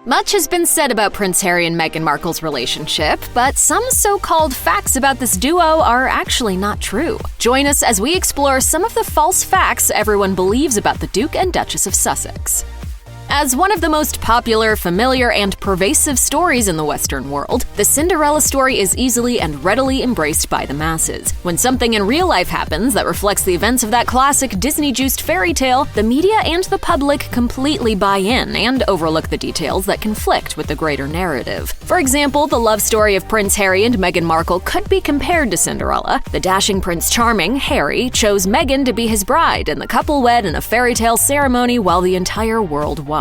Much has been said about Prince Harry and Meghan Markle's relationship, but some so-called facts about this duo are actually not true. Join us as we explore some of the false facts everyone believes about the Duke and Duchess of Sussex. As one of the most popular, familiar, and pervasive stories in the Western world, the Cinderella story is easily and readily embraced by the masses. When something in real life happens that reflects the events of that classic Disney-juiced fairy tale, the media and the public completely buy in and overlook the details that conflict with the greater narrative. For example, the love story of Prince Harry and Meghan Markle could be compared to Cinderella. The dashing Prince Charming, Harry, chose Meghan to be his bride, and the couple wed in a fairy tale ceremony while the entire world watched.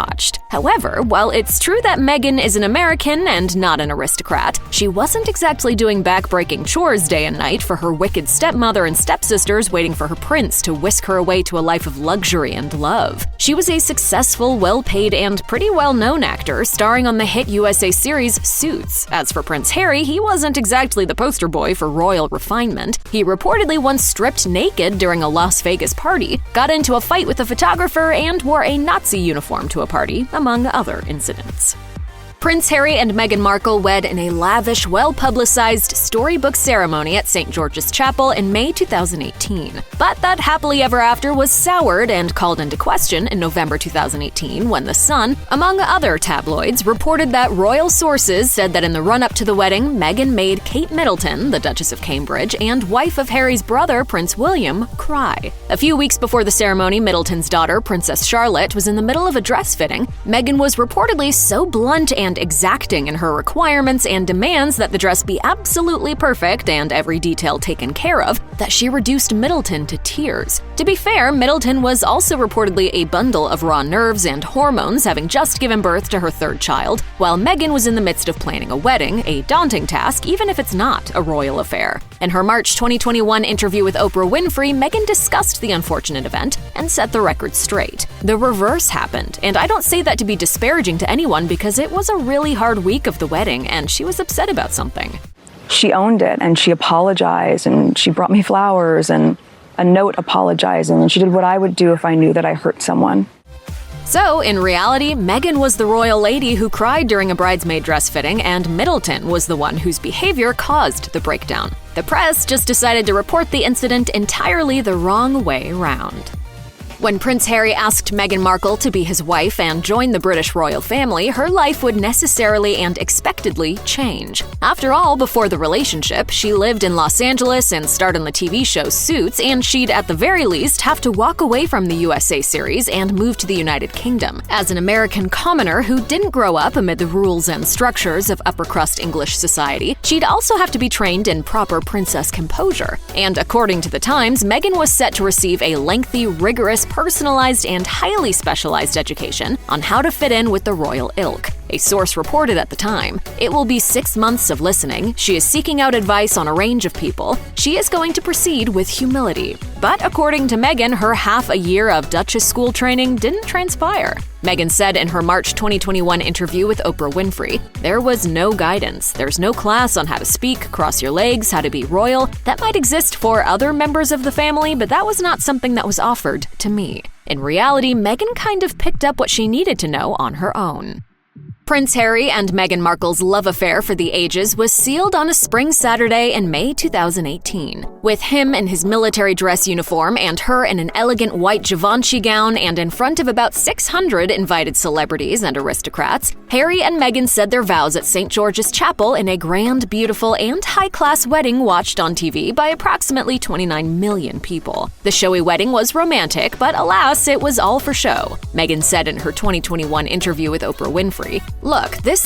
However, while it's true that Meghan is an American and not an aristocrat, she wasn't exactly doing back-breaking chores day and night for her wicked stepmother and stepsisters waiting for her prince to whisk her away to a life of luxury and love. She was a successful, well-paid, and pretty well-known actor starring on the hit USA series Suits. As for Prince Harry, he wasn't exactly the poster boy for royal refinement. He reportedly once stripped naked during a Las Vegas party, got into a fight with a photographer, and wore a Nazi uniform to a party, among other incidents. Prince Harry and Meghan Markle wed in a lavish, well-publicized storybook ceremony at St. George's Chapel in May 2018. But that happily ever after was soured and called into question in November 2018 when The Sun, among other tabloids, reported that royal sources said that in the run-up to the wedding, Meghan made Kate Middleton, the Duchess of Cambridge, and wife of Harry's brother, Prince William, cry. A few weeks before the ceremony, Middleton's daughter, Princess Charlotte, was in the middle of a dress fitting. Meghan was reportedly so blunt and exacting in her requirements and demands that the dress be absolutely perfect and every detail taken care of, that she reduced Middleton to tears. To be fair, Middleton was also reportedly a bundle of raw nerves and hormones, having just given birth to her third child, while Meghan was in the midst of planning a wedding, a daunting task even if it's not a royal affair. In her March 2021 interview with Oprah Winfrey, Meghan discussed the unfortunate event and set the record straight. The reverse happened, and I don't say that to be disparaging to anyone because it was a really hard week of the wedding and she was upset about something. She owned it and she apologized and she brought me flowers and a note apologizing, and she did what I would do if I knew that I hurt someone. So, in reality, Meghan was the royal lady who cried during a bridesmaid dress fitting, and Middleton was the one whose behavior caused the breakdown. The press just decided to report the incident entirely the wrong way around. When Prince Harry asked Meghan Markle to be his wife and join the British royal family, her life would necessarily and expectedly change. After all, before the relationship, she lived in Los Angeles and starred on the TV show Suits, and she'd at the very least have to walk away from the USA series and move to the United Kingdom. As an American commoner who didn't grow up amid the rules and structures of upper-crust English society, she'd also have to be trained in proper princess composure. And according to the Times, Meghan was set to receive a lengthy, rigorous, personalized and highly specialized education on how to fit in with the royal ilk. A source reported at the time, "It will be 6 months of listening. She is seeking out advice on a range of people. She is going to proceed with humility." But according to Meghan, her half a year of Duchess school training didn't transpire. Meghan said in her March 2021 interview with Oprah Winfrey, "There was no guidance. There's no class on how to speak, cross your legs, how to be royal. That might exist for other members of the family, but that was not something that was offered to me." In reality, Meghan kind of picked up what she needed to know on her own. Prince Harry and Meghan Markle's love affair for the ages was sealed on a spring Saturday in May 2018. With him in his military dress uniform and her in an elegant white Givenchy gown and in front of about 600 invited celebrities and aristocrats, Harry and Meghan said their vows at St. George's Chapel in a grand, beautiful, and high-class wedding watched on TV by approximately 29 million people. The showy wedding was romantic, but alas, it was all for show. Meghan said in her 2021 interview with Oprah Winfrey, "Look, this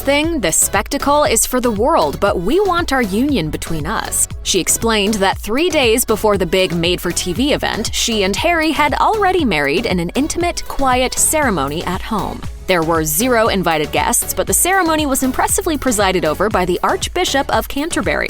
spectacle is for the world, but we want our union between us." She explained that 3 days before the big made-for-TV event, she and Harry had already married in an intimate, quiet ceremony at home. There were 0 invited guests, but the ceremony was impressively presided over by the Archbishop of Canterbury.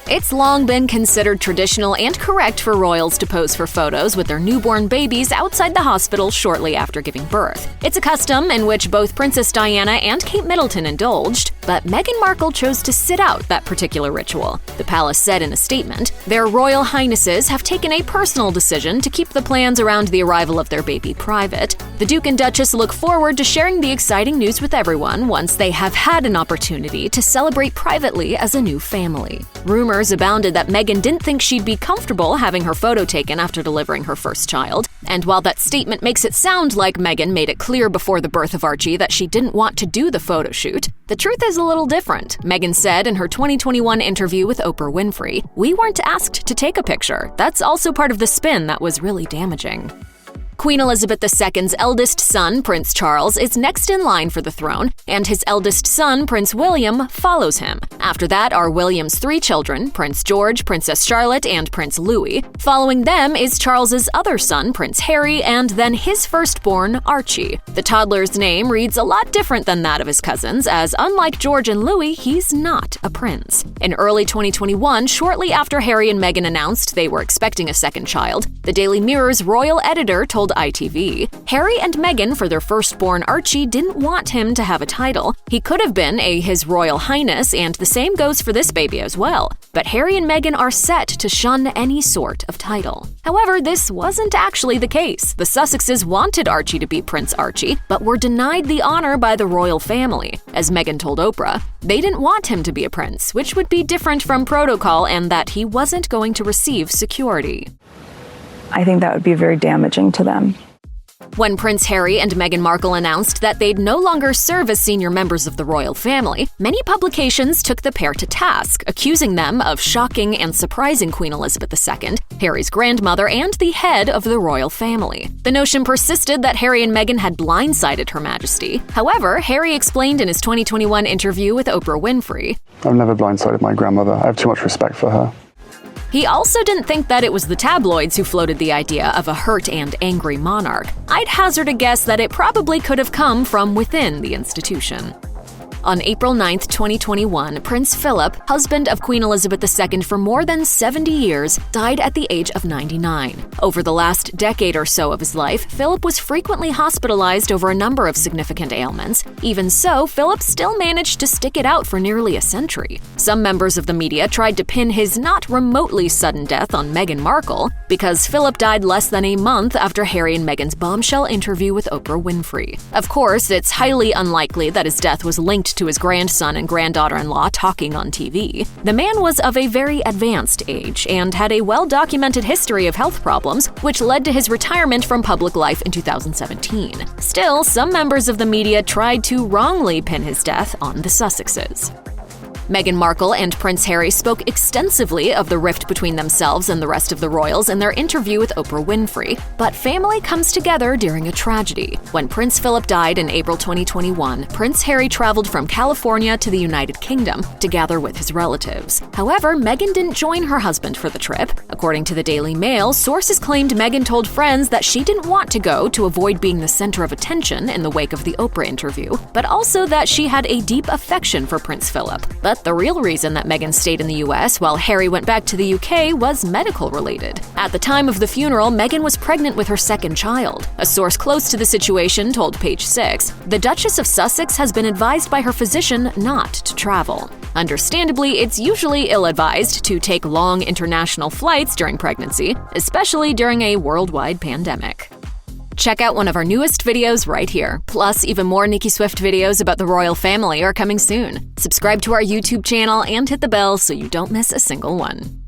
It's long been considered traditional and correct for royals to pose for photos with their newborn babies outside the hospital shortly after giving birth. It's a custom in which both Princess Diana and Kate Middleton indulged. but Meghan Markle chose to sit out that particular ritual. The palace said in a statement, "Their Royal Highnesses have taken a personal decision to keep the plans around the arrival of their baby private. The Duke and Duchess look forward to sharing the exciting news with everyone once they have had an opportunity to celebrate privately as a new family." Rumors abounded that Meghan didn't think she'd be comfortable having her photo taken after delivering her first child. And while that statement makes it sound like Meghan made it clear before the birth of Archie that she didn't want to do the photo shoot, the truth is a little different. Meghan said in her 2021 interview with Oprah Winfrey, "We weren't asked to take a picture. That's also part of the spin that was really damaging." Queen Elizabeth II's eldest son, Prince Charles, is next in line for the throne, and his eldest son, Prince William, follows him. After that are William's 3 children, Prince George, Princess Charlotte, and Prince Louis. Following them is Charles's other son, Prince Harry, and then his firstborn, Archie. The toddler's name reads a lot different than that of his cousins, as unlike George and Louis, he's not a prince. In early 2021, shortly after Harry and Meghan announced they were expecting a second child, the Daily Mirror's royal editor told ITV, "Harry and Meghan, for their firstborn Archie, didn't want him to have a title. He could have been His Royal Highness, and the same goes for this baby as well. But Harry and Meghan are set to shun any sort of title." However, this wasn't actually the case. The Sussexes wanted Archie to be Prince Archie, but were denied the honor by the royal family. As Meghan told Oprah, they didn't want him to be a prince, which would be different from protocol, and that he wasn't going to receive security. I think that would be very damaging to them. When Prince Harry and Meghan Markle announced that they'd no longer serve as senior members of the royal family, many publications took the pair to task, accusing them of shocking and surprising Queen Elizabeth II, Harry's grandmother and the head of the royal family. The notion persisted that Harry and Meghan had blindsided Her Majesty. However, Harry explained in his 2021 interview with Oprah Winfrey, "I've never blindsided my grandmother. I have too much respect for her." He also didn't think that it was the tabloids who floated the idea of a hurt and angry monarch. I'd hazard a guess that it probably could have come from within the institution. On April 9, 2021, Prince Philip, husband of Queen Elizabeth II for more than 70 years, died at the age of 99. Over the last decade or so of his life, Philip was frequently hospitalized over a number of significant ailments. Even so, Philip still managed to stick it out for nearly a century. Some members of the media tried to pin his not remotely sudden death on Meghan Markle, because Philip died less than a month after Harry and Meghan's bombshell interview with Oprah Winfrey. Of course, it's highly unlikely that his death was linked to his grandson and granddaughter-in-law talking on TV. The man was of a very advanced age and had a well-documented history of health problems, which led to his retirement from public life in 2017. Still, some members of the media tried to wrongly pin his death on the Sussexes. Meghan Markle and Prince Harry spoke extensively of the rift between themselves and the rest of the royals in their interview with Oprah Winfrey, but family comes together during a tragedy. When Prince Philip died in April 2021, Prince Harry traveled from California to the United Kingdom to gather with his relatives. However, Meghan didn't join her husband for the trip. According to the Daily Mail, sources claimed Meghan told friends that she didn't want to go to avoid being the center of attention in the wake of the Oprah interview, but also that she had a deep affection for Prince Philip. But the real reason that Meghan stayed in the US while Harry went back to the UK was medical related. At the time of the funeral, Meghan was pregnant with her second child. A source close to the situation told Page 6, "The Duchess of Sussex has been advised by her physician not to travel." Understandably, it's usually ill-advised to take long international flights during pregnancy, especially during a worldwide pandemic. Check out one of our newest videos right here. Plus, even more Nicki Swift videos about the royal family are coming soon. Subscribe to our YouTube channel and hit the bell so you don't miss a single one.